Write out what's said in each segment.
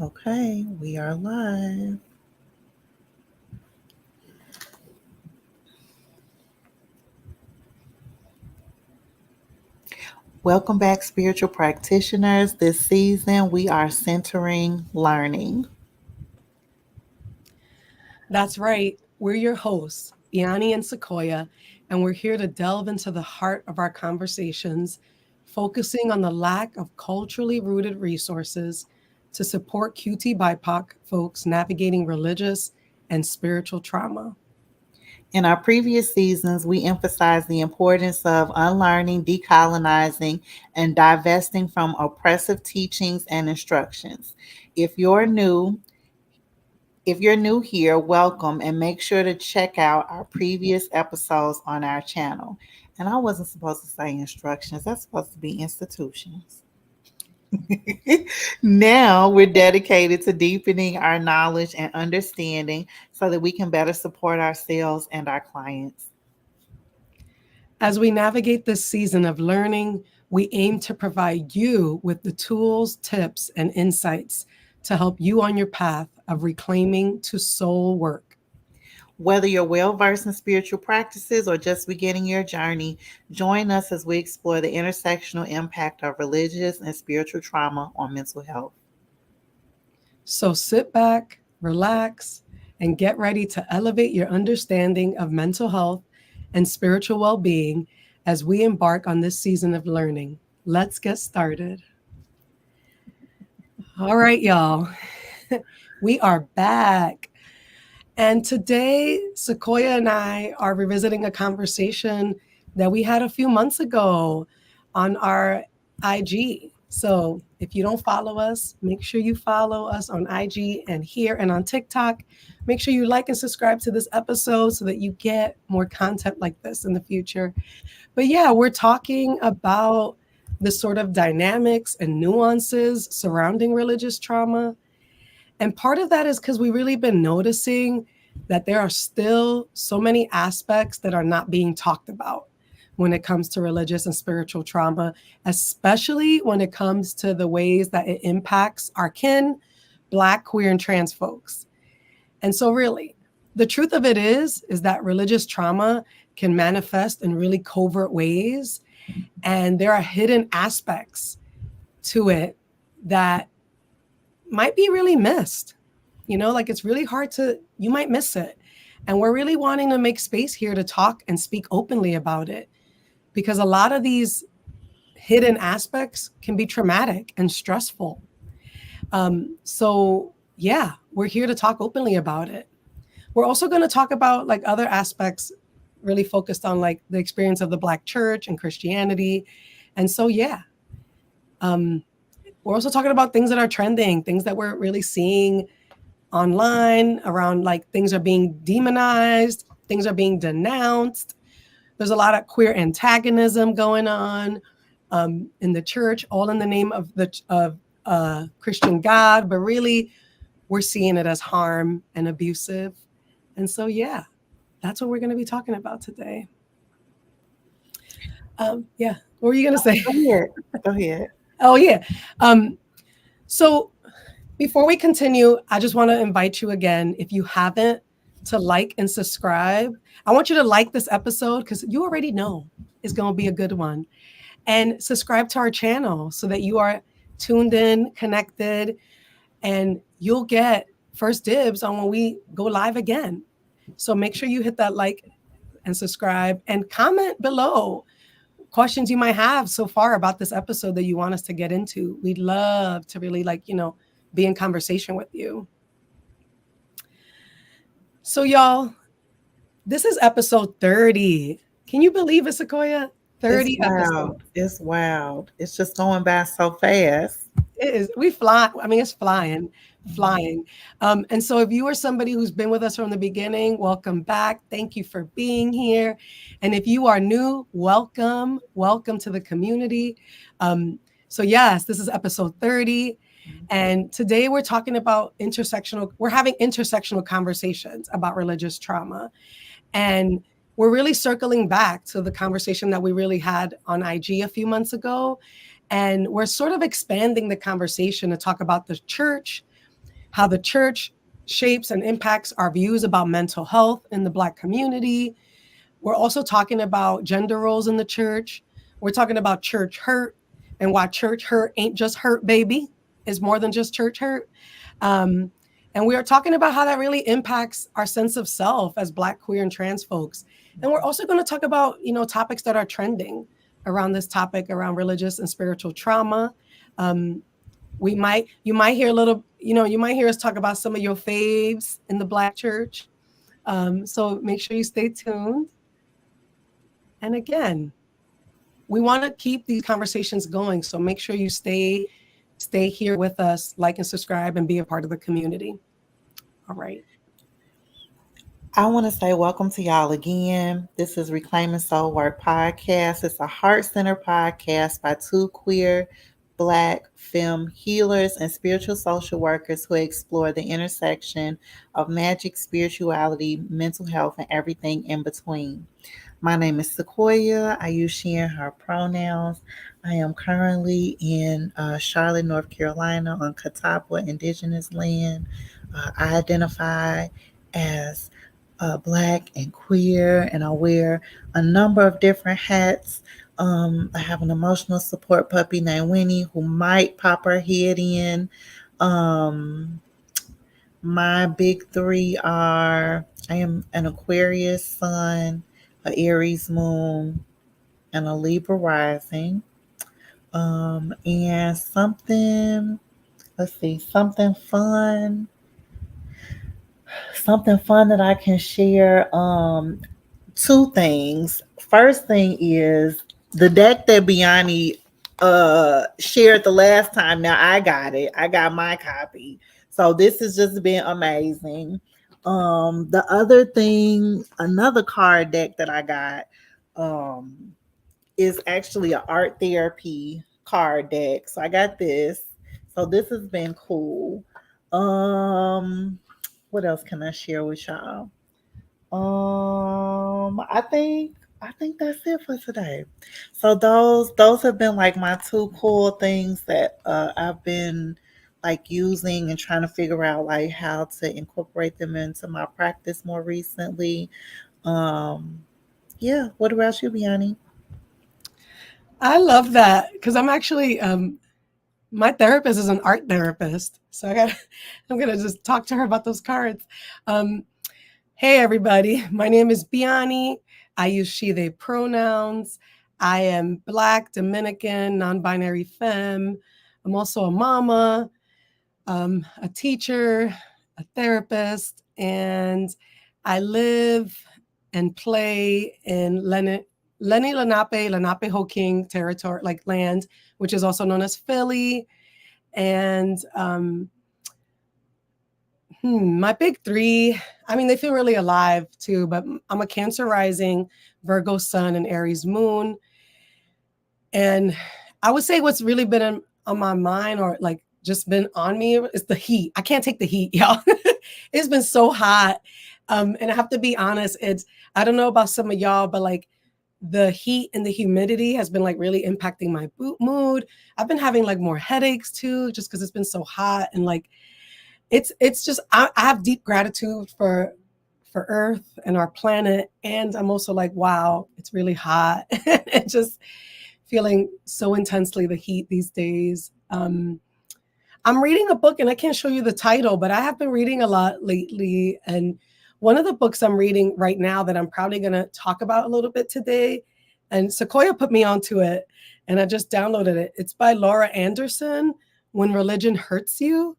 Okay, we are live. Welcome back, spiritual practitioners. This season, we are centering learning. That's right. We're your hosts, Iani and Sequoia, and we're here to delve into the heart of our conversations, focusing on the lack of culturally rooted resources to support QT BIPOC folks navigating religious and spiritual trauma. In our previous seasons, we emphasized the importance of unlearning, decolonizing, and divesting from oppressive teachings and instructions. If you're new, if you're new here, welcome and make sure to check out our previous episodes on our channel. And I wasn't supposed to say instructions, that's supposed to be institutions. Now we're dedicated to deepening our knowledge and understanding so that we can better support ourselves and our clients. As we navigate this season of learning, we aim to provide you with the tools, tips, and insights to help you on your path of reclaiming to soul work. Whether you're well versed in spiritual practices or just beginning your journey, join us as we explore the intersectional impact of religious and spiritual trauma on mental health. So sit back, relax, and get ready to elevate your understanding of mental health and spiritual well being as we embark on this season of learning. Let's get started. All right, y'all. We are back. And today, Sequoia and I are revisiting a conversation that we had a few months ago on our IG. So if you don't follow us, make sure you follow us on IG and here and on TikTok. Make sure you like and subscribe to this episode so that you get more content like this in the future. But yeah, we're talking about the sort of dynamics and nuances surrounding religious trauma. And part of that is because we've really been noticing that there are still so many aspects that are not being talked about when it comes to religious and spiritual trauma, especially when it comes to the ways that it impacts our kin, Black, queer, and trans folks. And so really, the truth of it is that religious trauma can manifest in really covert ways. And there are hidden aspects to it that might be really missed. Like it's really hard you might miss it. And we're really wanting to make space here to talk and speak openly about it because a lot of these hidden aspects can be traumatic and stressful. So yeah, we're here to talk openly about it. We're also going to talk about like other aspects really focused on like the experience of the Black church and Christianity. And so, yeah, we're also talking about things that are trending, things that we're really seeing online around like things are being demonized, things are being denounced. There's a lot of queer antagonism going on in the church, all in the name of Christian God, but really we're seeing it as harm and abusive. And so, yeah, that's what we're going to be talking about today. Yeah, what were you going to say? Go ahead. Go ahead. Oh, yeah. So before we continue, I just want to invite you again, if you haven't, to like and subscribe. I want you to like this episode because you already know it's going to be a good one. And subscribe to our channel so that you are tuned in, connected, and you'll get first dibs on when we go live again. So make sure you hit that like and subscribe and comment below questions you might have so far about this episode that you want us to get into. We'd love to really be in conversation with you. So y'all, this is episode 30. Can you believe it, Sequoia? 30 episodes. It's wild. It's just going by so fast. It is. We fly. I mean, it's flying. And so if you are somebody who's been with us from the beginning, welcome back. Thank you for being here. And if you are new, welcome to the community. So yes, this is episode 30. And today we're talking about we're having intersectional conversations about religious trauma. And we're really circling back to the conversation that we really had on IG a few months ago. And we're sort of expanding the conversation to talk about the church how the church shapes and impacts our views about mental health in the Black community. We're also talking about gender roles in the church. We're talking about church hurt and why church hurt ain't just hurt, baby. It's more than just church hurt. Um, and we are talking about how that really impacts our sense of self as Black, queer, and trans folks. And we're also going to talk about, topics that are trending around this topic, around religious and spiritual trauma. Um, you might hear a little, you might hear us talk about some of your faves in the Black church. So make sure you stay tuned. And again, we want to keep these conversations going. So make sure you stay here with us, like and subscribe, and be a part of the community. All right. I want to say welcome to y'all again. This is Reclaiming Soul Work Podcast. It's a heart centered podcast by two queer, Black, femme healers and spiritual social workers who explore the intersection of magic, spirituality, mental health, and everything in between. My name is Sequoia. I use she and her pronouns. I am currently in Charlotte, North Carolina on Catawba Indigenous land. I identify as Black and queer, and I wear a number of different hats. I have an emotional support puppy named Winnie who might pop her head in. Um, my big three are I am an Aquarius sun, a Aries moon, and a Libra rising. And let's see, something fun that I can share. Two things. First thing is the deck that Biani shared the last time. Now I got it. I got my copy. So this has just been amazing. The other thing, another card deck that I got is actually an art therapy card deck. So I got this. So this has been cool. Um what else can I share with y'all? I think that's it for today. So those have been like my two cool things that I've been like using and trying to figure out like how to incorporate them into my practice more recently. Um, yeah. What about you, Biani? I love that because I'm actually my therapist is an art therapist, so I'm gonna just talk to her about those cards. Um, hey everybody, my name is Biani. I use she/they pronouns. I am Black, Dominican, non-binary femme. I'm also a mama, a teacher, a therapist, and I live and play in Lenni Lenape Hoking territory, like land, which is also known as Philly. And my big three, I mean, they feel really alive too, but I'm a Cancer rising, Virgo sun, and Aries moon. And I would say what's really been on my mind or like just been on me is the heat. I can't take the heat, y'all. It's been so hot. And I have to be honest, I don't know about some of y'all, but like the heat and the humidity has been like really impacting my mood. I've been having like more headaches too, just because it's been so hot. And like, it's just, I have deep gratitude for Earth and our planet. And I'm also like, wow, it's really hot. And just feeling so intensely the heat these days. I'm reading a book and I can't show you the title, but I have been reading a lot lately. And one of the books I'm reading right now that I'm probably going to talk about a little bit today, and Sequoia put me onto it and I just downloaded it. It's by Laura Anderson, When Religion Hurts You,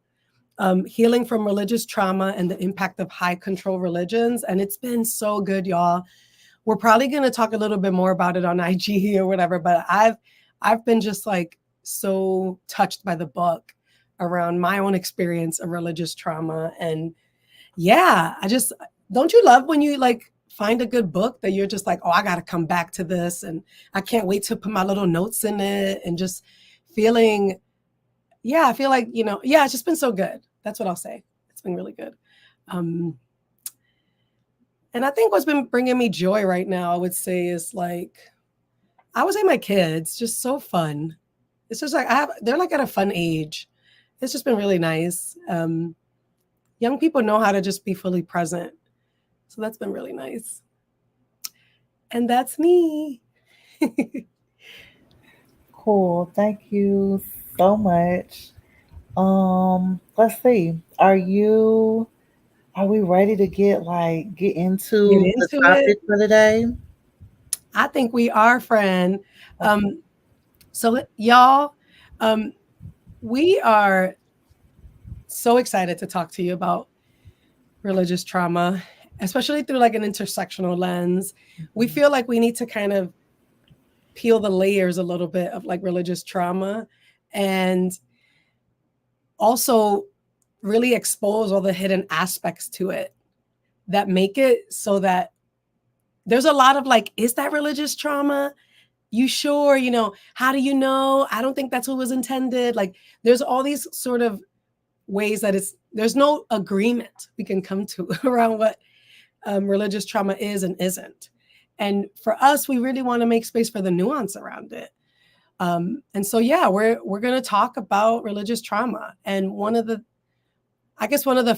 Healing from Religious Trauma and the Impact of High Control Religions. And it's been so good, y'all. We're probably going to talk a little bit more about it on IG or whatever, but I've been just like so touched by the book around my own experience of religious trauma. And yeah, I just, don't you love when you like find a good book that you're just like, oh, I got to come back to this and I can't wait to put my little notes in it and just feeling, yeah, I feel like, yeah, it's just been so good. That's what I'll say. It's been really good. Um, and I think what's been bringing me joy right now, I would say, is like, I would say my kids, just so fun. It's just like they're like at a fun age. It's just been really nice. young people know how to just be fully present. So that's been really nice. And that's me. Cool. Thank you so much. Let's see. Are we ready to get Get into the into it. topic for today? I think we are, friend. Um, y'all, um, we are so excited to talk to you about religious trauma, especially through like an intersectional lens. We feel like we need to kind of peel the layers a little bit of like religious trauma and also really expose all the hidden aspects to it that make it so that there's a lot of like, is that religious trauma? You sure? How do you know? I don't think that's what was intended. Like, there's all these sort of ways that there's no agreement we can come to around what religious trauma is and isn't. And for us, we really want to make space for the nuance around it. And so, yeah, we're going to talk about religious trauma. And one of the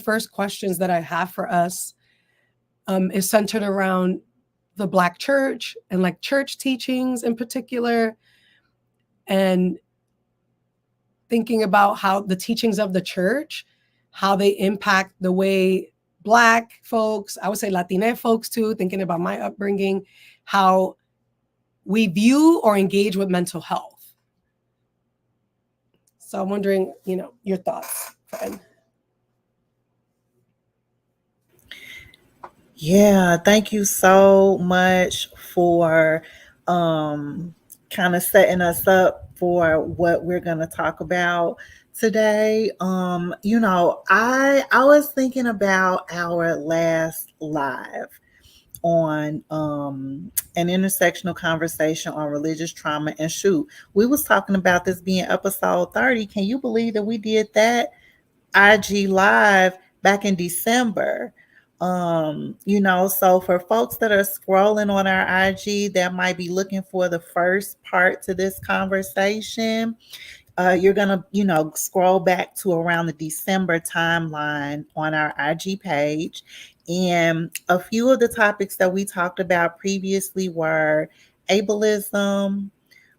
first questions that I have for us is centered around the Black church and like church teachings in particular, and thinking about how the teachings of the church, how they impact the way Black folks, I would say Latina folks too, thinking about my upbringing, how we view or engage with mental health. So I'm wondering, your thoughts, friend. Yeah, thank you so much for um, kind of setting us up for what we're going to talk about today. I was thinking about our last live on an intersectional conversation on religious trauma, and shoot, we was talking about this being episode 30. Can you believe that we did that IG live back in December? So for folks that are scrolling on our IG that might be looking for the first part to this conversation, you're gonna, scroll back to around the December timeline on our IG page. And a few of the topics that we talked about previously were ableism,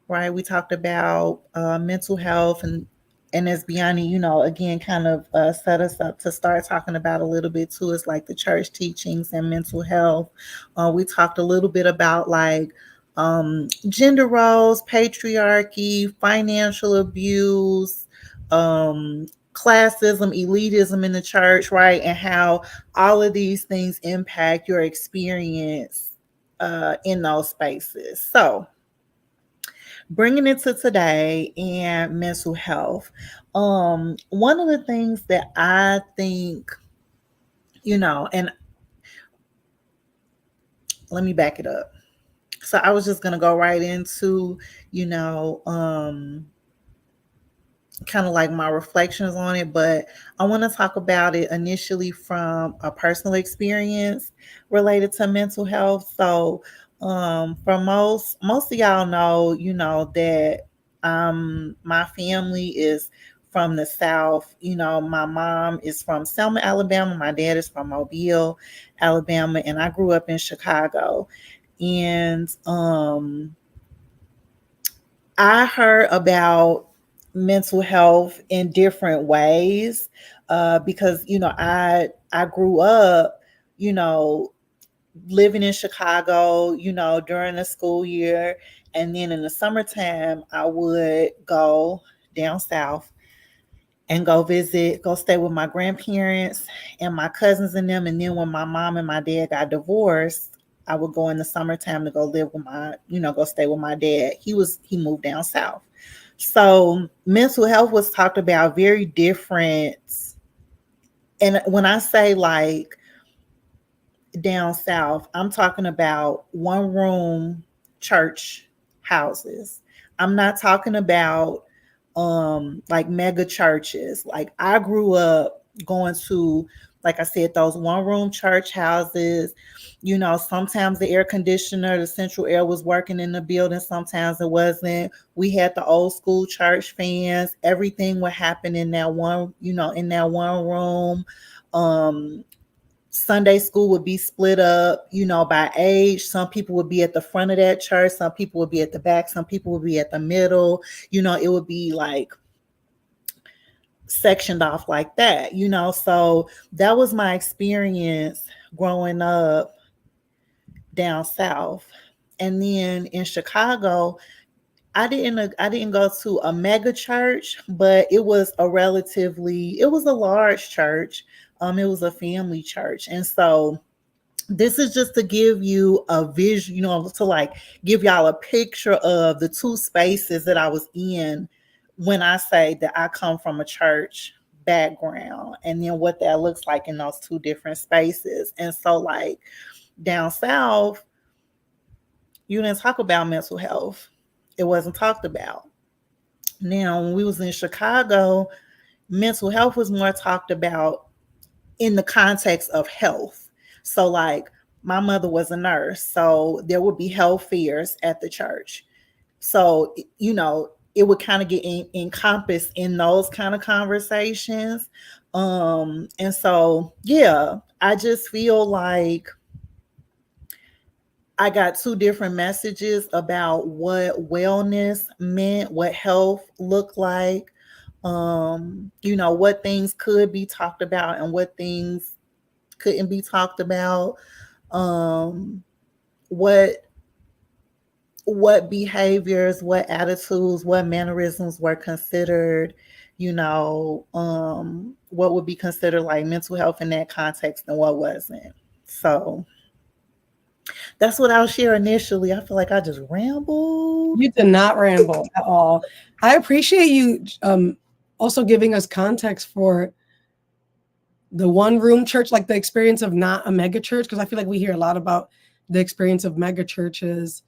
right? We talked about mental health, and as Biani, again, kind of set us up to start talking about a little bit too, is like the church teachings and mental health. We talked a little bit about like gender roles, patriarchy, financial abuse, classism, elitism in the church, right? And how all of these things impact your experience in those spaces. So, bringing it to today and mental health. One of the things that I think, and let me back it up. So I was just gonna go right into, you know, um, kind of like my reflections on it, but I want to talk about it initially from a personal experience related to mental health. So, for most of y'all know, that my family is from the South. My mom is from Selma, Alabama. My dad is from Mobile, Alabama, and I grew up in Chicago. And I heard about mental health in different ways because I grew up, you know living in Chicago, during the school year, and then in the summertime I would go down south and go stay with my grandparents and my cousins and them. And then when my mom and my dad got divorced, I would go in the summertime to go live with go stay with my dad. He moved down south. So mental health was talked about very different. And when I say like down south, I'm talking about one room church houses. I'm not talking about like mega churches. Like I grew up going to, like I said, those one room church houses. Sometimes the air conditioner, the central air was working in the building, sometimes it wasn't. We had the old school church fans. Everything would happen in that one room. Um, Sunday school would be split up, by age. Some people would be at the front of that church, some people would be at the back, some people would be at the middle. It would be like sectioned off like that, So that was my experience growing up down south. And then in Chicago, I didn't go to a mega church, but it was a large church. It was a family church. And so this is just to give you a vision, to like give y'all a picture of the two spaces that I was in when I say that I come from a church background, and then what that looks like in those two different spaces. And so, like, down south, you didn't talk about mental health. It wasn't talked about. Now, when we was in Chicago, mental health was more talked about in the context of health. So, like, my mother was a nurse, so there would be health fairs at the church. So, it would kind of get encompassed in those kind of conversations. And so, yeah, I just feel like I got two different messages about what wellness meant, what health looked like, what things could be talked about and what things couldn't be talked about, um, what behaviors, what attitudes, what mannerisms were considered, what would be considered like mental health in that context and what wasn't. So that's what I'll share initially. I feel like I just rambled. You did not ramble at all. I appreciate you also giving us context for the one room church, like the experience of not a mega church, because I feel like we hear a lot about the experience of mega churches.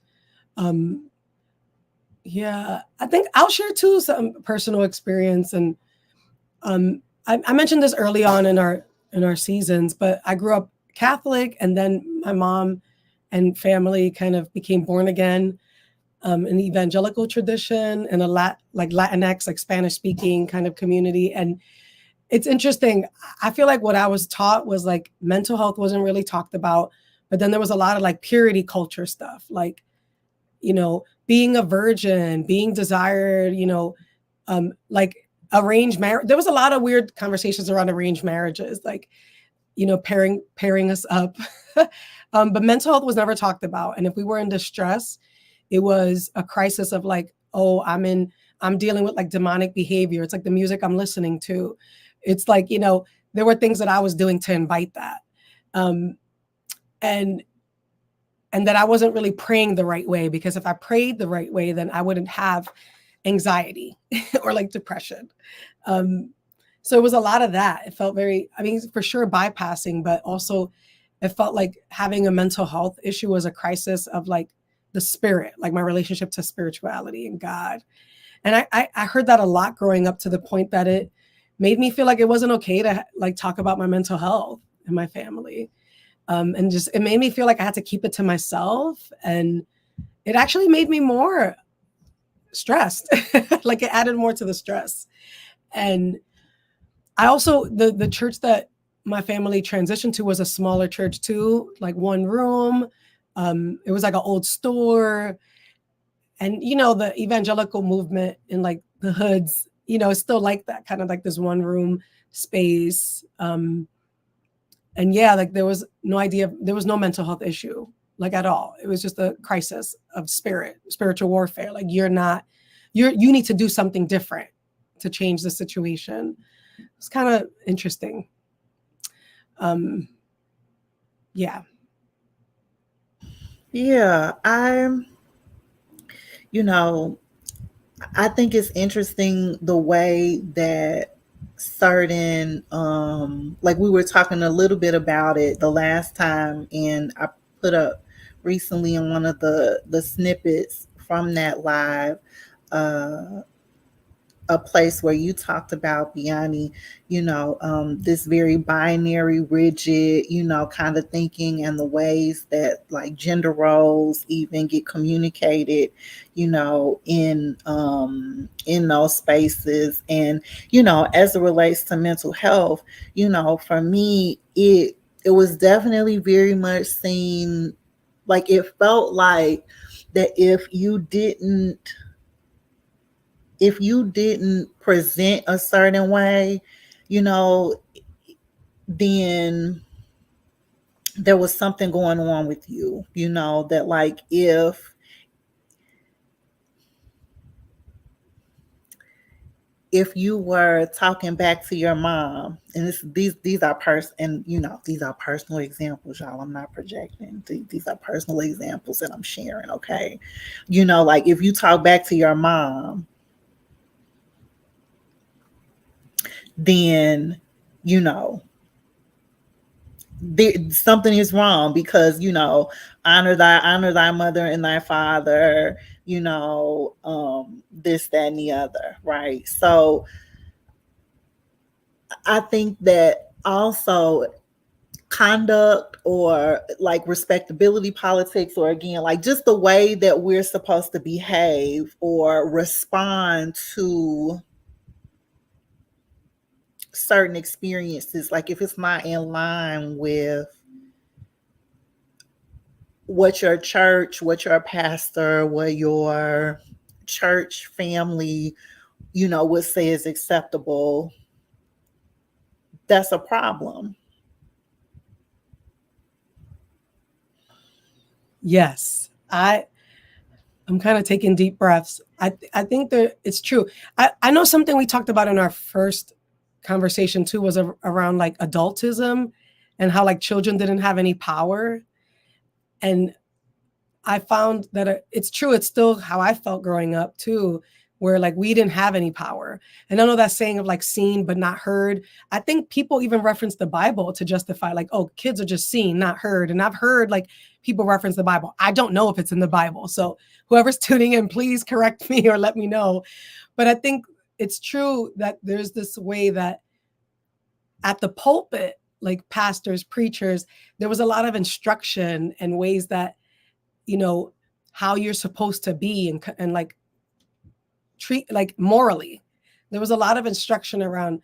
Um, yeah, I think I'll share too some personal experience, and I mentioned this early on in our seasons, but I grew up Catholic, and then my mom and family kind of became born again in the evangelical tradition and like Latinx, like Spanish speaking kind of community. And it's interesting. I feel like what I was taught was like mental health wasn't really talked about, but then there was a lot of like purity culture stuff, like, being a virgin, being desired, like arranged marriage. There was a lot of weird conversations around arranged marriages, like, pairing us up. But mental health was never talked about. And if we were in distress, it was a crisis of like, oh, I'm dealing with like demonic behavior. It's like the music I'm listening to. It's like, there were things that I was doing to invite that. Um, and that I wasn't really praying the right way, because if I prayed the right way, then I wouldn't have anxiety or like depression. Um, so it was a lot of that. It felt very, I mean, for sure bypassing, but also it felt like having a mental health issue was a crisis of like the spirit, like my relationship to spirituality and God. And I heard that a lot growing up, to the point that it made me feel like it wasn't okay to like talk about my mental health in my family. And just, it made me feel like I had to keep it to myself. And it actually made me more stressed. Like it added more to the stress. And I also, the church that my family transitioned to was a smaller church too, like one room. It was like an old store. And, the evangelical movement in like the hoods, it's still like that, kind of like this one room space. And yeah, like there was no mental health issue, like at all. It was just a crisis of spiritual warfare. Like you need to do something different to change the situation. It's kind of interesting. Yeah. Yeah, you know, I think it's interesting the way that certain like we were talking a little bit about it the last time, and I put up recently in one of the snippets from that live uh a place where you talked about, Biani, this very binary, rigid, kind of thinking, and the ways that like gender roles even get communicated, in those spaces. And, as it relates to mental health, for me, it was definitely very much seen, like it felt like that if you didn't present a certain way, you know, then there was something going on with you, that like if you were talking back to your mom, and these are these are personal examples, y'all. I'm not projecting. These are personal examples that I'm sharing, okay? Like if you talk back to your mom, then you know something is wrong, because honor thy mother and thy father, this, that, and the other, right? So I think that also conduct, or like respectability politics, or again like just the way that we're supposed to behave or respond to certain experiences, like if it's not in line with what your pastor, what your church family, would say is acceptable, that's a problem. Yes. I'm kind of taking deep breaths. I think that it's true. I know something we talked about in our first conversation too was around like adultism and how like children didn't have any power. And I found that it's true. It's still how I felt growing up too, where like we didn't have any power. And I know that saying of like seen but not heard. I think people even reference the Bible to justify like, oh, kids are just seen, not heard. And I've heard like people reference the Bible. I don't know if it's in the Bible. So whoever's tuning in, please correct me or let me know. But I think it's true that there's this way that at the pulpit, like pastors, preachers, there was a lot of instruction and ways that you know how you're supposed to be and like treat like morally. There was a lot of instruction around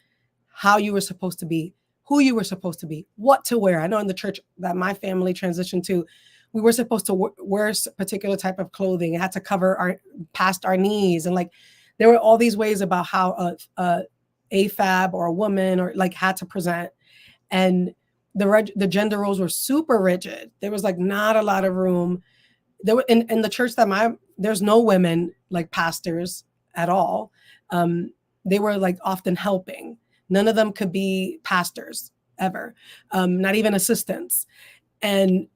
how you were supposed to be, who you were supposed to be, what to wear. I know in the church that my family transitioned to, we were supposed to wear a particular type of clothing. It had to cover our past our knees, and like there were all these ways about how a fab or a woman or like had to present. And the gender roles were super rigid. There was like not a lot of room. There were in the church that there's no women like pastors at all. Um, they were like often helping. None of them could be pastors ever, not even assistants. And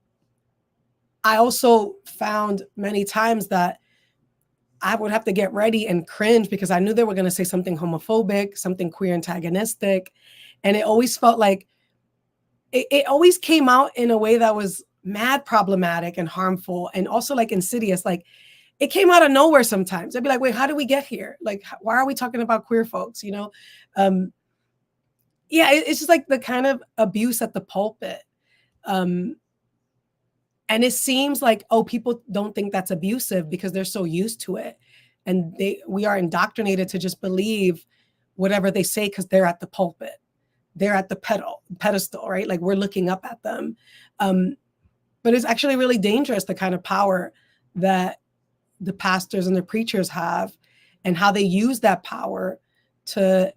I also found many times that I would have to get ready and cringe because I knew they were going to say something homophobic, something queer antagonistic. And it always felt like it always came out in a way that was mad problematic and harmful and also like insidious. Like it came out of nowhere sometimes. I'd be like, wait, how did we get here? Like, why are we talking about queer folks? Um, yeah, it's just like the kind of abuse at the pulpit. Um, and it seems like, oh, people don't think that's abusive because they're so used to it. And we are indoctrinated to just believe whatever they say because they're at the pulpit. They're at the pedestal, right? Like we're looking up at them. Um, but it's actually really dangerous, the kind of power that the pastors and the preachers have and how they use that power to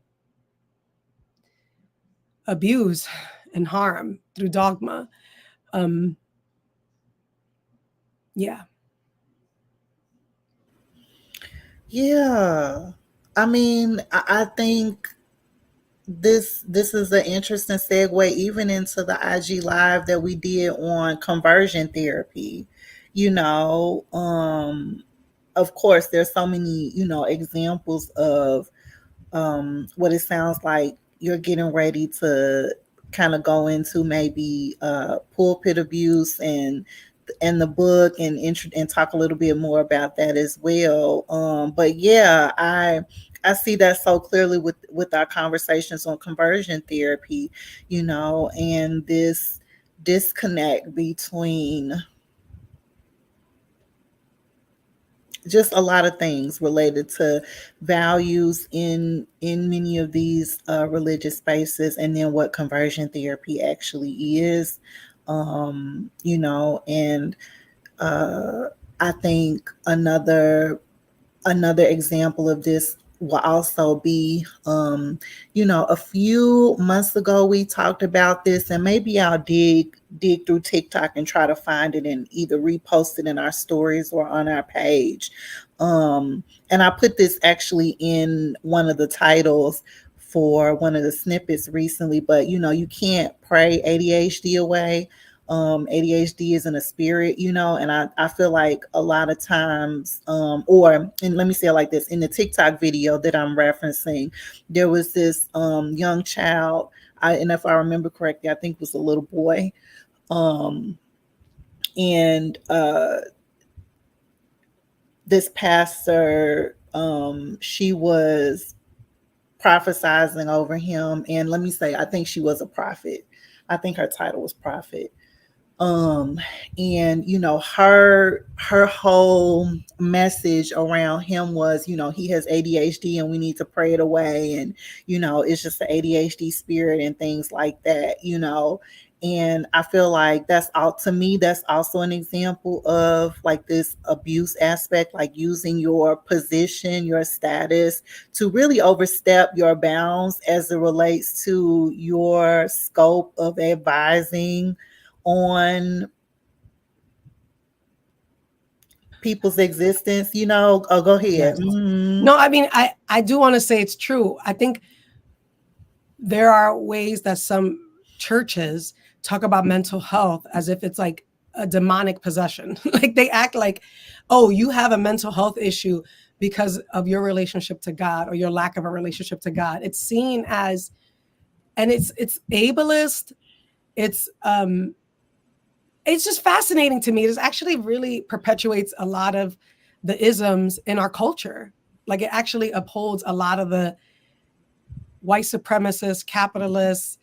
abuse and harm through dogma. Um, yeah. Yeah. I mean, I think this is an interesting segue even into the IG live that we did on conversion therapy. You know, of course there's so many, examples of what it sounds like you're getting ready to kind of go into, maybe pulpit abuse and the book, and talk a little bit more about that as well. But yeah, I see that so clearly with our conversations on conversion therapy, and this disconnect between just a lot of things related to values in many of these religious spaces, and then what conversion therapy actually is. And uh, I think another example of this will also be, a few months ago we talked about this, and maybe I'll dig through TikTok and try to find it and either repost it in our stories or on our page. And I put this actually in one of the titles for one of the snippets recently, but you can't pray ADHD away. ADHD isn't a spirit, and I feel like a lot of times, and let me say it like this, in the TikTok video that I'm referencing, there was this young child, and if I remember correctly, I think it was a little boy, um, and this pastor, she was prophesizing over him, and let me say, I think she was a prophet. I think her title was prophet. um and her whole message around him was, he has ADHD and we need to pray it away, and it's just the ADHD spirit and things like that. And I feel like that's all, to me, that's also an example of like this abuse aspect, like using your position, your status to really overstep your bounds as it relates to your scope of advising on people's existence. Oh, go ahead. Yes. No, I mean, I do want to say it's true. I think there are ways that some churches talk about mental health as if it's like a demonic possession. Like they act like, oh, you have a mental health issue because of your relationship to God or your lack of a relationship to God. It's seen as, and it's ableist. It's just fascinating to me. It actually really perpetuates a lot of the isms in our culture. Like it actually upholds a lot of the white supremacist, capitalist,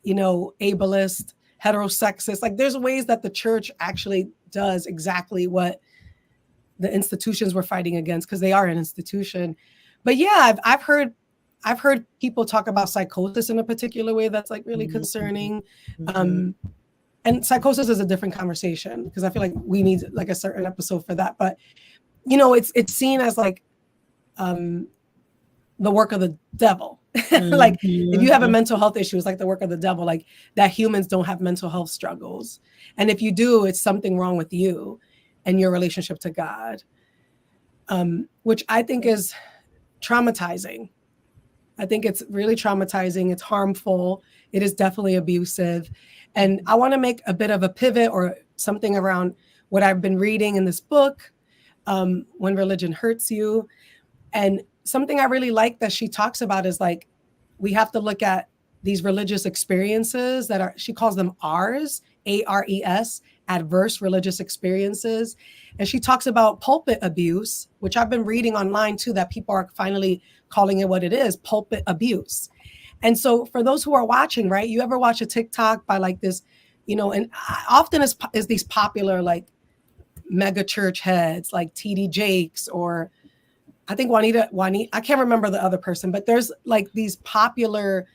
ableist, heterosexist. Like there's ways that the church actually does exactly what the institutions were fighting against, because they are an institution. But yeah, I've heard people talk about psychosis in a particular way that's like really concerning. Um, and psychosis is a different conversation because I feel like we need like a certain episode for that. But it's seen as like the work of the devil. Like if you have a mental health issue, it's like the work of the devil, like that humans don't have mental health struggles. And if you do, it's something wrong with you and your relationship to God, which I think is traumatizing. I think it's really traumatizing. It's harmful. It is definitely abusive. And I want to make a bit of a pivot or something around what I've been reading in this book, When Religion Hurts You. And something I really like that she talks about is like, we have to look at these religious experiences that are, she calls them R's, ARES, adverse religious experiences. And she talks about pulpit abuse, which I've been reading online too, that people are finally calling it what it is, pulpit abuse. And so for those who are watching, right, you ever watch a TikTok by like this, and often is these popular like mega church heads like TD Jakes, or I think Juanita, I can't remember the other person, but there's like these popular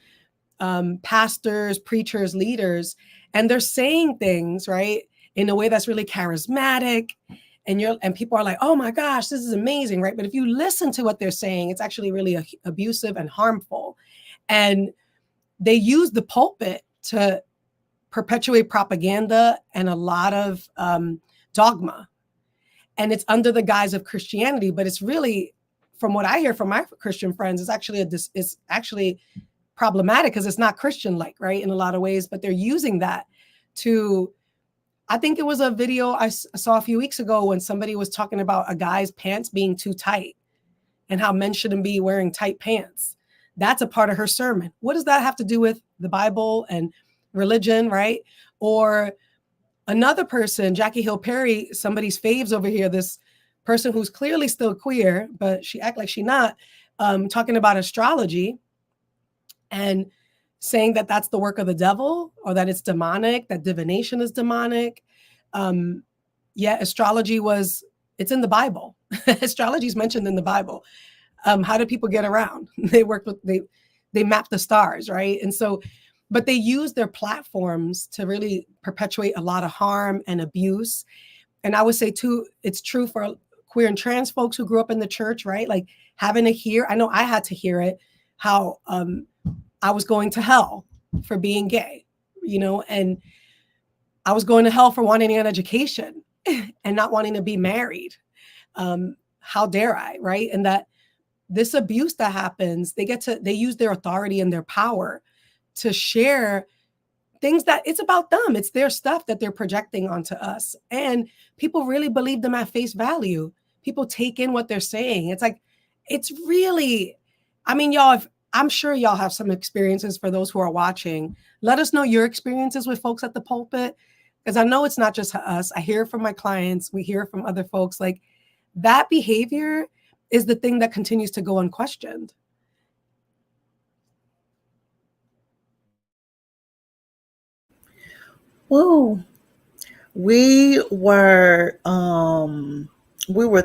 pastors, preachers, leaders, and they're saying things, right, in a way that's really charismatic. And people are like, oh my gosh, this is amazing, right? But if you listen to what they're saying, it's actually really abusive and harmful. And they use the pulpit to perpetuate propaganda and a lot of dogma. And it's under the guise of Christianity, but it's really, from what I hear from my Christian friends, it's actually problematic because it's not Christian-like, right, in a lot of ways. But they're using that to, I think it was a video I saw a few weeks ago when somebody was talking about a guy's pants being too tight and how men shouldn't be wearing tight pants. That's a part of her sermon. What does that have to do with the Bible and religion, right? Or another person, Jackie Hill Perry, somebody's faves over here, this person who's clearly still queer, but she act like she not. talking about astrology and saying that that's the work of the devil or that it's demonic, that divination is demonic. Um, yeah, astrology it's in the Bible. Astrology is mentioned in the Bible. How do people get around? They map the stars, right? And so, but they use their platforms to really perpetuate a lot of harm and abuse. And I would say too, it's true for queer and trans folks who grew up in the church, right? Like having to hear, I know I had to hear it, how I was going to hell for being gay, and I was going to hell for wanting an education and not wanting to be married. How dare I, right? And that this abuse that happens, they use their authority and their power to share things that it's about them. It's their stuff that they're projecting onto us. And people really believe them at face value. People take in what they're saying. It's like, it's really, I mean, y'all, I'm sure y'all have some experiences for those who are watching. Let us know your experiences with folks at the pulpit. Because I know it's not just us. I hear from my clients. We hear from other folks. Like that behavior is the thing that continues to go unquestioned. Whoa. We were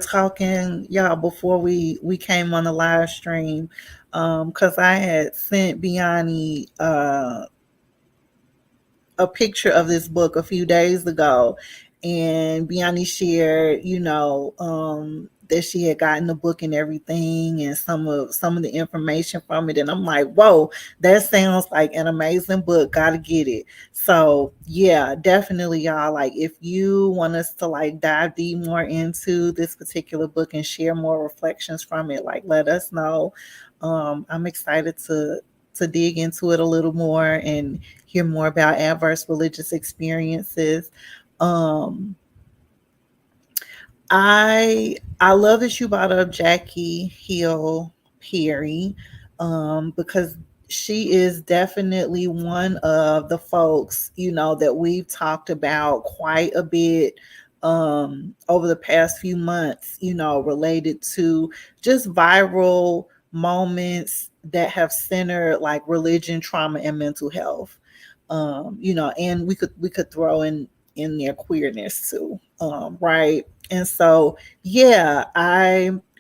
talking, y'all, before we came on the live stream, because I had sent Biani a picture of this book a few days ago, and Biani shared, that she had gotten the book and everything, and some of the information from it, and I'm like, whoa, that sounds like an amazing book. Gotta get it. So yeah, definitely, y'all. Like, if you want us to like dive deep more into this particular book and share more reflections from it, like let us know. I'm excited to dig into it a little more and hear more about adverse religious experiences. Um, I love that you brought up Jackie Hill Perry, because she is definitely one of the folks, that we've talked about quite a bit over the past few months, related to just viral moments that have centered like religion, trauma, and mental health. And we could throw in their queerness too, right? And so, yeah,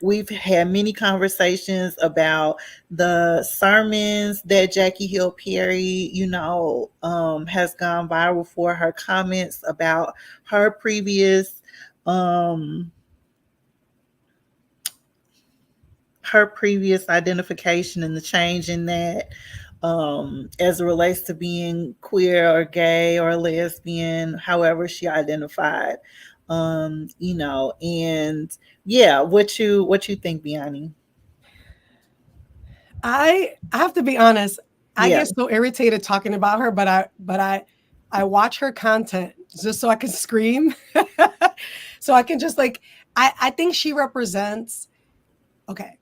we've had many conversations about the sermons that Jackie Hill Perry, has gone viral for her comments about her previous um identification and the change in that, as it relates to being queer or gay or lesbian, however she identified. And yeah, what you think, Biani? I have to be honest. I Yeah. get so irritated talking about her, but I watch her content just so I can scream. So I can just like I think she represents okay.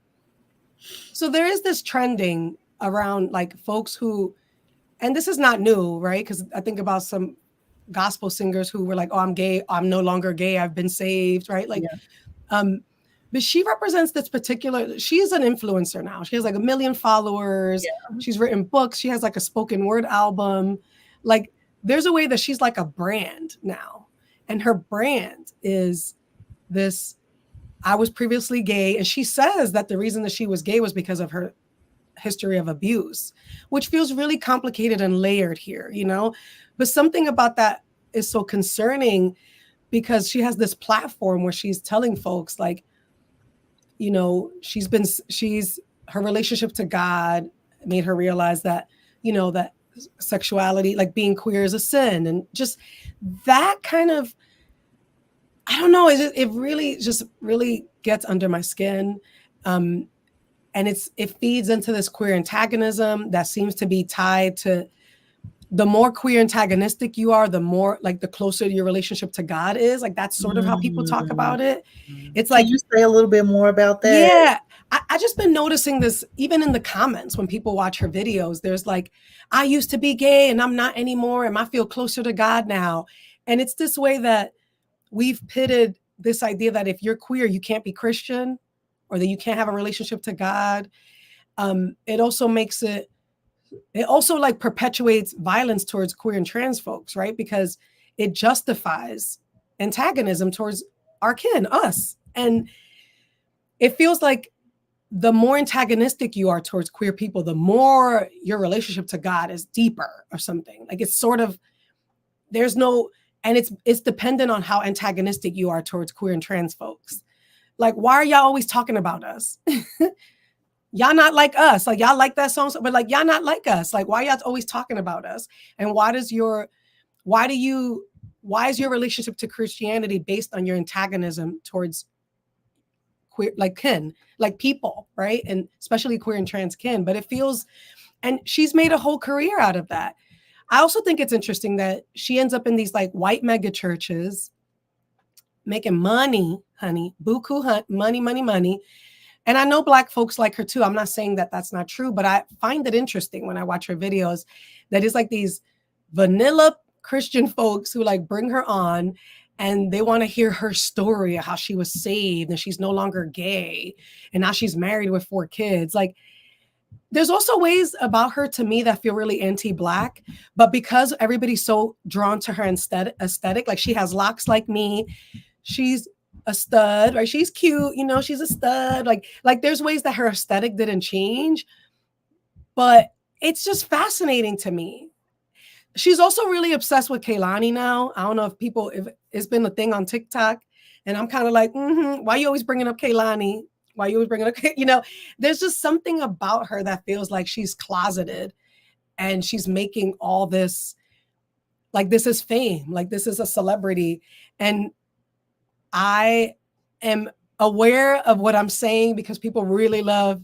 So there is this trending around like folks who and this is not new, right? Because I think about some gospel singers who were like, "Oh, I'm gay. I'm no longer gay. I've been saved." Right? Like, Yeah. um, but she represents this particular. She's an influencer now. She has like 1 million followers. She's written books. She has like a spoken word album. Like, there's a way that she's like a brand now, and her brand is this. I was previously gay, and she says that the reason that she was gay was because of her history of abuse, which feels really complicated and layered here, But something about that is so concerning because she has this platform where she's telling folks like, she's her relationship to God made her realize that, that sexuality, like being queer is a sin. And just that kind of, I don't know, it really just really gets under my skin. And it feeds into this queer antagonism that seems to be tied to the more queer antagonistic you are, the more like the closer your relationship to God is. Like that's sort of how people talk Mhm. about it. It's Can like, you say a little bit more about that? yeah, I just been noticing this even in the comments when people watch her videos. There's like, I used to be gay and I'm not anymore, and I feel closer to God now. And it's this way that we've pitted this idea that if you're queer, you can't be Christian, or that you can't have a relationship to God. It also makes it also like perpetuates violence towards queer and trans folks, right? Because it justifies antagonism towards our kin, us. And it feels like the more antagonistic you are towards queer people, the more your relationship to God is deeper or something. Like it's sort of, there's no, and it's dependent on how antagonistic you are towards queer and trans folks. Like, why are y'all always talking about us? Y'all not like us. Like y'all like that song, but like y'all not like us. Like why y'all always talking about us? And why do you why is your relationship to Christianity based on your antagonism towards queer, like kin, like people, right? And especially queer and trans kin. But it feels, and she's made a whole career out of that. I also think it's interesting that she ends up in these like white mega churches making money, honey, buku money, money, money. And I know Black folks like her too. I'm not saying that that's not true, but I find it interesting when I watch her videos that it's like these vanilla Christian folks who like bring her on and they want to hear her story of how she was saved and she's no longer gay and now she's married with 4 kids. Like there's also ways about her to me that feel really anti-Black, but because everybody's so drawn to her aesthetic, like she has locks like me, she's a stud, right? She's cute, you know, she's a stud. Like there's ways that her aesthetic didn't change, but it's just fascinating to me. She's also really obsessed with Kaylani now. I don't know if it's been a thing on TikTok, and I'm kind of like, why are you always bringing up Kaylani? Why are you always bringing up, you know, there's just something about her that feels like she's closeted and she's making all this, like this is fame, like this is a celebrity. And I am aware of what I'm saying because people really love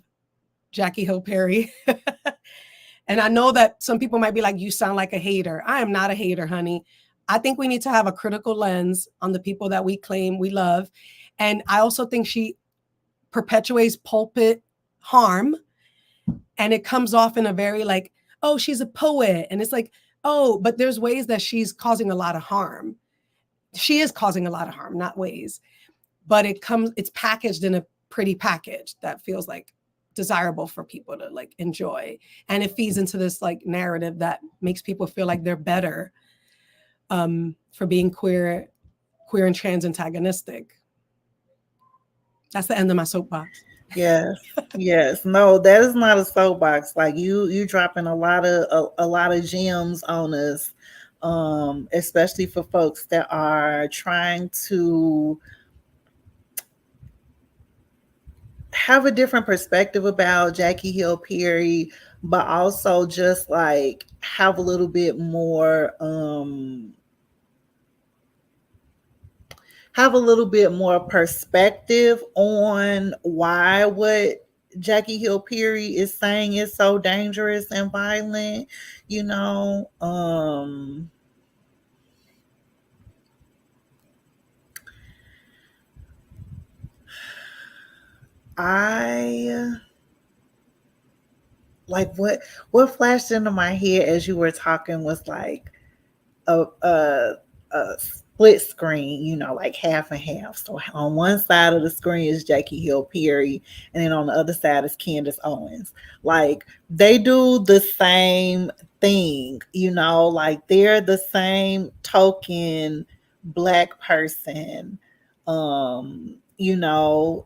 Jackie Hill Perry. And I know that some people might be like, you sound like a hater. I am not a hater, honey. I think we need to have a critical lens on the people that we claim we love. And I also think she perpetuates pulpit harm. And it comes off in a very like, oh, she's a poet. And it's like, oh, but there's ways that she's causing a lot of harm. She is causing a lot of harm, not ways. But it's packaged in a pretty package that feels like desirable for people to like enjoy, and it feeds into this like narrative that makes people feel like they're better for being queer and trans antagonistic. That's the end of my soapbox. Yes. Yes. No, that is not a soapbox. Like you dropping a lot of gems on us. Especially for folks that are trying to have a different perspective about Jackie Hill Perry, but also just like have a little bit more have a little bit more perspective on why what Jackie Hill Perry is saying is so dangerous and violent, you know. I like what flashed into my head as you were talking was like a split screen, you know, like half and half. So on one side of the screen is Jackie Hill Perry, and then on the other side is Candace Owens. Like they do the same thing, you know, like they're the same token black person. You know,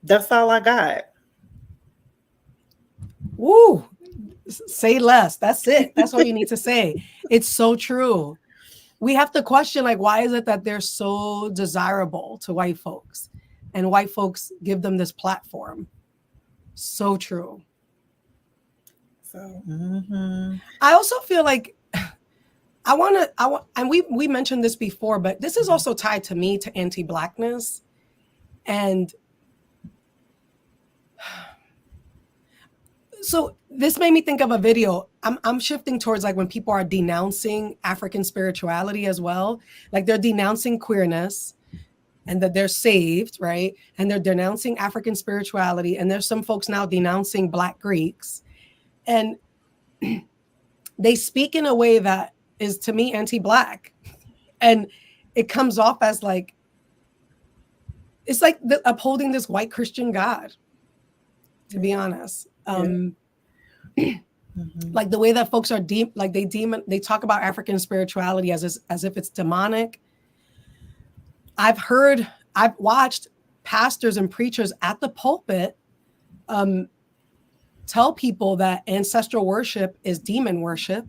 that's all I got. Woo! Say less. That's it. That's all you need to say. It's so true. We have to question like why is it that they're so desirable to white folks and white folks give them this platform. So true. So, I also feel like and we mentioned this before, but this is also tied to me to anti-blackness. And so this made me think of a video. I'm shifting towards like when people are denouncing African spirituality as well. Like they're denouncing queerness and that they're saved, right? And they're denouncing African spirituality. And there's some folks now denouncing Black Greeks. And they speak in a way that is to me anti-Black. And it comes off as like it's like upholding this white Christian God, to be Yeah. honest. Yeah. Hmm. Like the way that folks are deep, like they talk about African spirituality as if it's demonic. I've heard, I've watched pastors and preachers at the pulpit um, tell people that ancestral worship is demon worship.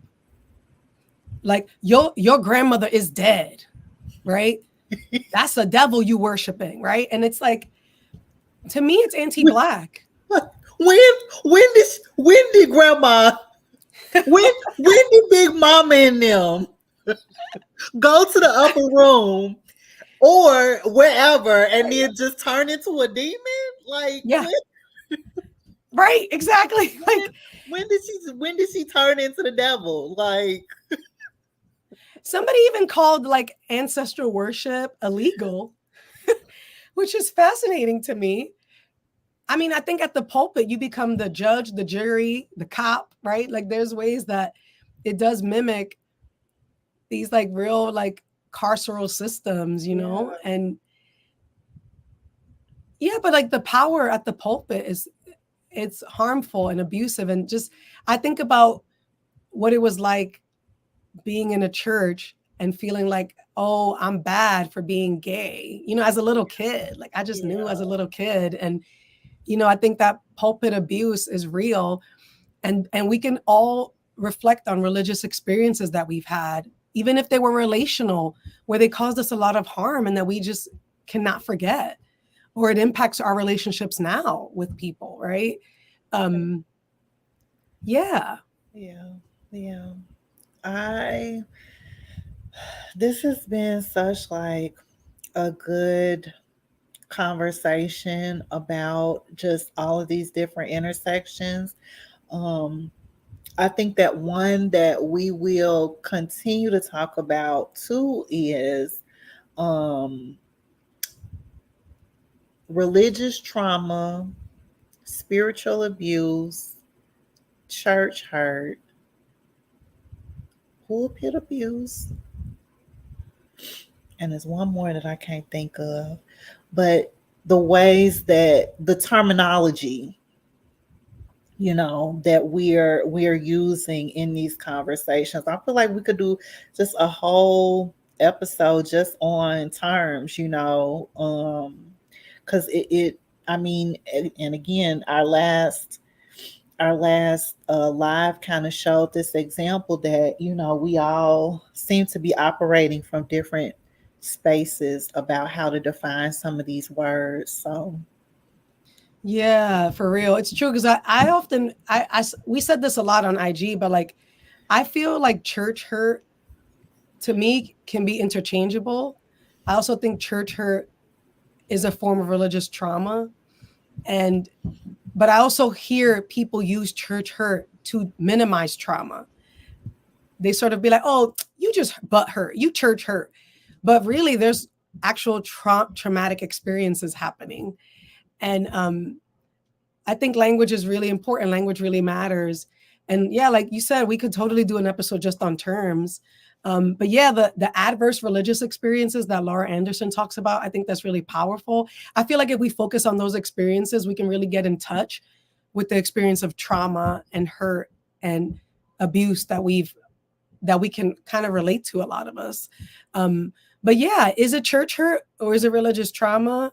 Like your grandmother is dead, right? That's the devil you worshiping, right? And it's like, to me, it's anti-black. When when did grandma, when did Big Mama and them go to the upper room or wherever and Right. then just turn into a demon? Like Yeah, right. Exactly. when Like when did she turn into the devil? Like somebody even called like ancestral worship illegal, which is fascinating to me. I mean, I think at the pulpit, you become the judge, the jury, the cop, right? Like there's ways that it does mimic these like real like carceral systems, you yeah, know? And yeah, but like the power at the pulpit is, it's harmful and abusive. And just, I think about what it was like being in a church and feeling like, oh, I'm bad for being gay, you know, as a little kid. Like I just knew as a yeah, little kid. And, you know, I think that pulpit abuse is real. And we can all reflect on religious experiences that we've had, even if they were relational, where they caused us a lot of harm and that we just cannot forget, or it impacts our relationships now with people, right? um yeah. yeah, yeah. I This has been such like a good conversation about just all of these different intersections. Um, I think that one that we will continue to talk about too is um, religious trauma, spiritual abuse, church hurt, pulpit abuse, and there's one more that I can't think of. But the ways that the terminology, that we're using in these conversations, I feel like we could do just a whole episode just on terms, because it I mean, and again, our last live kind of showed this example that we all seem to be operating from different spaces about how to define some of these words. So Yeah, for real. It's true because I often we said this a lot on IG, but like I feel like church hurt to me can be interchangeable. I also think church hurt is a form of religious trauma. And but I also hear people use church hurt to minimize trauma. They sort of be like, "Oh, you just butt hurt, you church hurt," but really, there's actual traumatic experiences happening. And I think language is really important. Language really matters. And yeah, like you said, we could totally do an episode just on terms. But yeah, the adverse religious experiences that Laura Anderson talks about, I think that's really powerful. I feel like if we focus on those experiences, we can really get in touch with the experience of trauma and hurt and abuse that we can kind of relate to, a lot of us. But yeah, is it church hurt or is it religious trauma?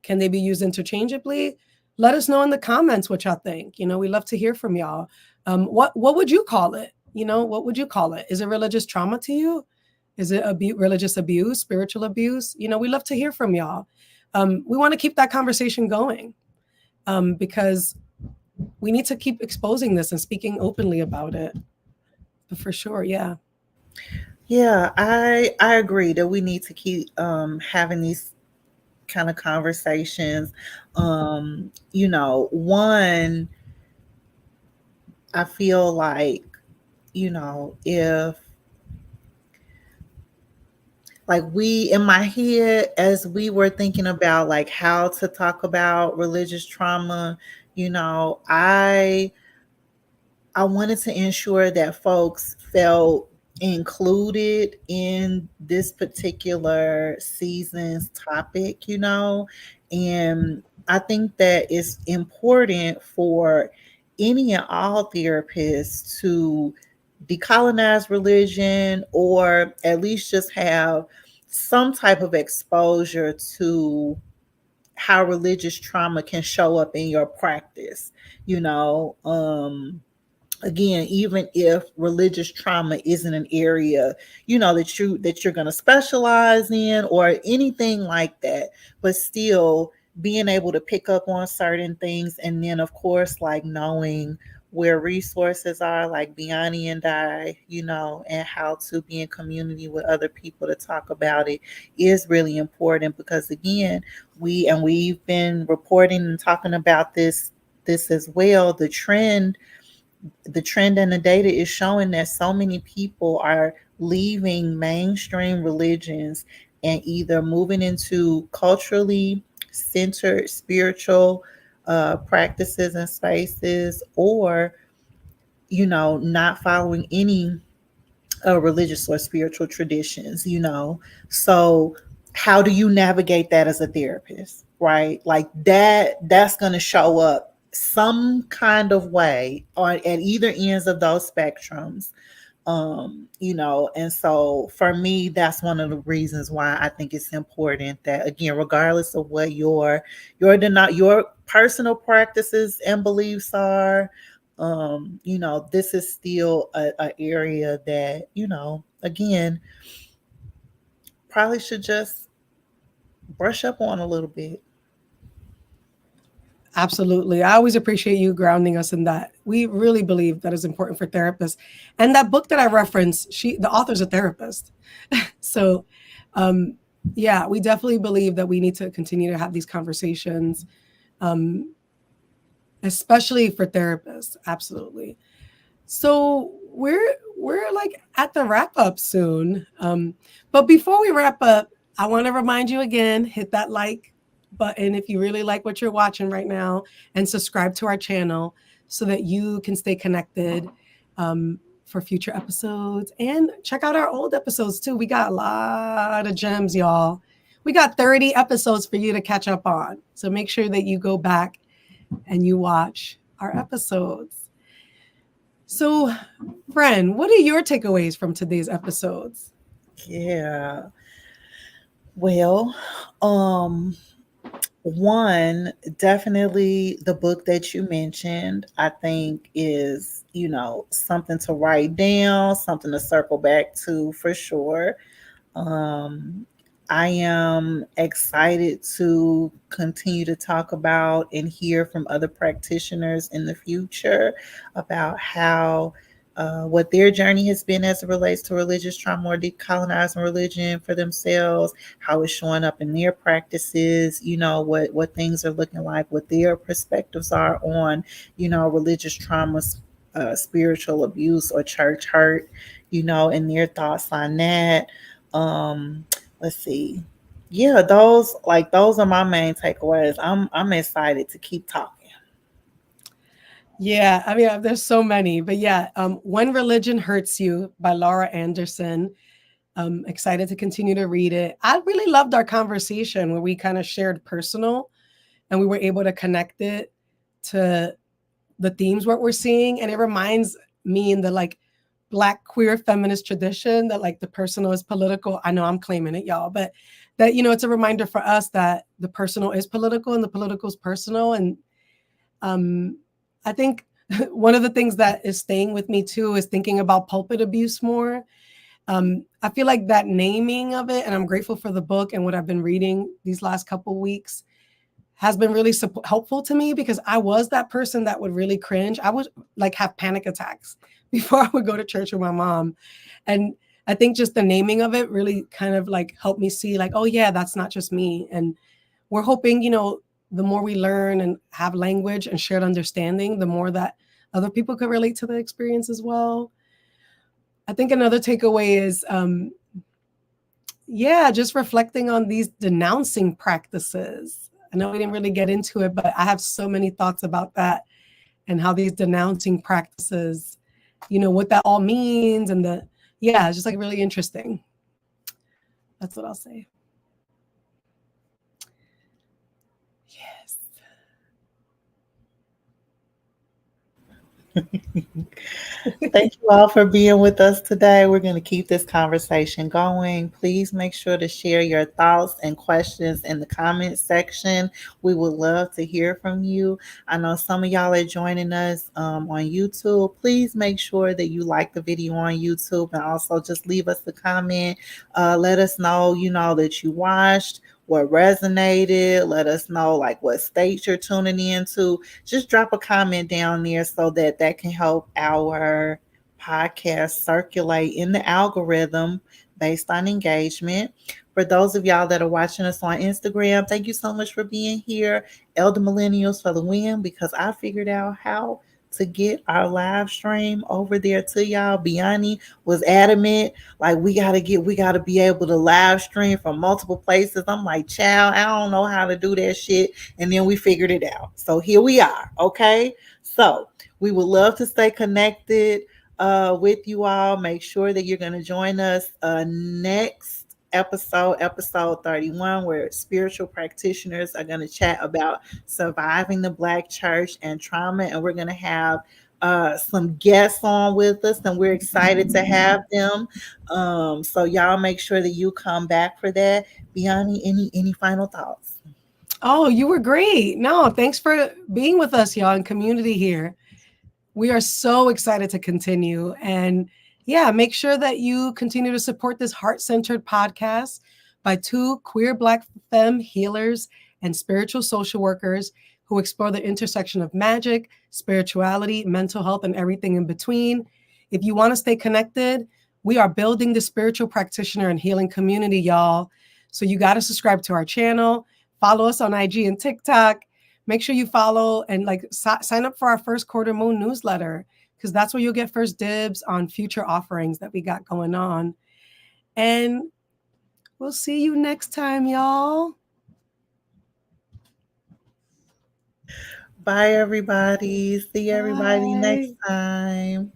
Can they be used interchangeably? Let us know in the comments what y'all think. You know, we love to hear from y'all. What would you call it? You know, what would you call it? Is it religious trauma to you? Is it religious abuse, spiritual abuse? You know, we love to hear from y'all. We want to keep that conversation going because we need to keep exposing this and speaking openly about it. For sure, yeah. yeah, I agree that we need to keep having these kind of conversations. One, I feel like, if like we in my head as we were thinking about like how to talk about religious trauma, you know, I wanted to ensure that folks felt included in this particular season's topic, And I think that it's important for any and all therapists to decolonize religion, or at least just have some type of exposure to how religious trauma can show up in your practice. You know, again, even if religious trauma isn't an area, that you're going to specialize in or anything like that, but still being able to pick up on certain things, and then of course like knowing where resources are, like Biani and I, and how to be in community with other people to talk about it is really important, because again, we've been reporting and talking about this as well. The trend and the data is showing that so many people are leaving mainstream religions and either moving into culturally centered spiritual practices and spaces, or not following any religious or spiritual traditions. So how do you navigate that as a therapist, right? Like that's going to show up some kind of way on at either ends of those spectrums. And so for me, that's one of the reasons why I think it's important that, again, regardless of what your personal practices and beliefs are, this is still a area that, again, probably should just brush up on a little bit. Absolutely. I always appreciate you grounding us in that. We really believe that is important for therapists. And that book that I referenced, the author's a therapist. So, um, yeah, we definitely believe that we need to continue to have these conversations, um, especially for therapists. Absolutely. So we're like at the wrap up soon. But before we wrap up, I want to remind you again, hit that like button if you really like what you're watching right now, and subscribe to our channel so that you can stay connected for future episodes. And check out our old episodes too. We got a lot of gems, y'all. We got 30 episodes for you to catch up on. So make sure that you go back and you watch our episodes. So, friend, what are your takeaways from today's episodes? Yeah. Well, um, one, definitely the book that you mentioned, I think is, something to write down, something to circle back to for sure. Um, I am excited to continue to talk about and hear from other practitioners in the future about how what their journey has been as it relates to religious trauma or decolonizing religion for themselves, how it's showing up in their practices, what things are looking like, what their perspectives are on, religious trauma, spiritual abuse, or church hurt, and their thoughts on that. um let's see. Yeah, those are my main takeaways. I'm excited to keep talking. Yeah, I mean, there's so many, but yeah, When Religion Hurts You by Laura Anderson. Excited to continue to read it. I really loved our conversation where we kind of shared personal and we were able to connect it to the themes what we're seeing. And it reminds me in the like Black queer feminist tradition that like the personal is political. I know I'm claiming it, y'all, but that, it's a reminder for us that the personal is political and the political is personal. And um, I think one of the things that is staying with me too is thinking about pulpit abuse more. I feel like that naming of it, and I'm grateful for the book and what I've been reading these last couple weeks, has been really helpful to me, because I was that person that would really cringe. I would like have panic attacks before I would go to church with my mom. And I think just the naming of it really kind of like helped me see like, oh yeah, that's not just me. And we're hoping, the more we learn and have language and shared understanding, the more that other people could relate to the experience as well. I think another takeaway is, yeah, just reflecting on these denouncing practices. I know we didn't really get into it, but I have so many thoughts about that and how these denouncing practices, what that all means. And yeah, it's just like really interesting. That's what I'll say. Thank you all for being with us today. We're going to keep this conversation going. Please make sure to share your thoughts and questions in the comment section. We would love to hear from you. I know some of y'all are joining us on YouTube. Please make sure that you like the video on YouTube and also just leave us a comment. Let us know, that you watched, what resonated. Let us know like what states you're tuning into. Just drop a comment down there so that that can help our podcast circulate in the algorithm based on engagement. For those of y'all that are watching us on Instagram, thank you so much for being here. Elder Millennials for the win, because I figured out how to get our live stream over there to y'all. Biani was adamant, like we gotta be able to live stream from multiple places. I'm like, child, I don't know how to do that shit. And then we figured it out. So here we are. Okay. So we would love to stay connected with you all. Make sure that you're going to join us next episode 31, where spiritual practitioners are going to chat about surviving the Black church and trauma. And we're going to have some guests on with us, and we're excited to have them. So y'all make sure that you come back for that. Biani, any final thoughts? Oh, you were great. No, thanks for being with us, y'all, in community here. We are so excited to continue. And yeah, make sure that you continue to support this heart centered podcast by two queer Black femme healers and spiritual social workers who explore the intersection of magic, spirituality, mental health, and everything in between. If you want to stay connected, we are building the spiritual practitioner and healing community, y'all. So you got to subscribe to our channel, follow us on IG and TikTok. Make sure you follow and sign up for our first quarter moon newsletter, because that's where you'll get first dibs on future offerings that we got going on. And we'll see you next time, y'all. Bye, everybody. See everybody next Bye. time.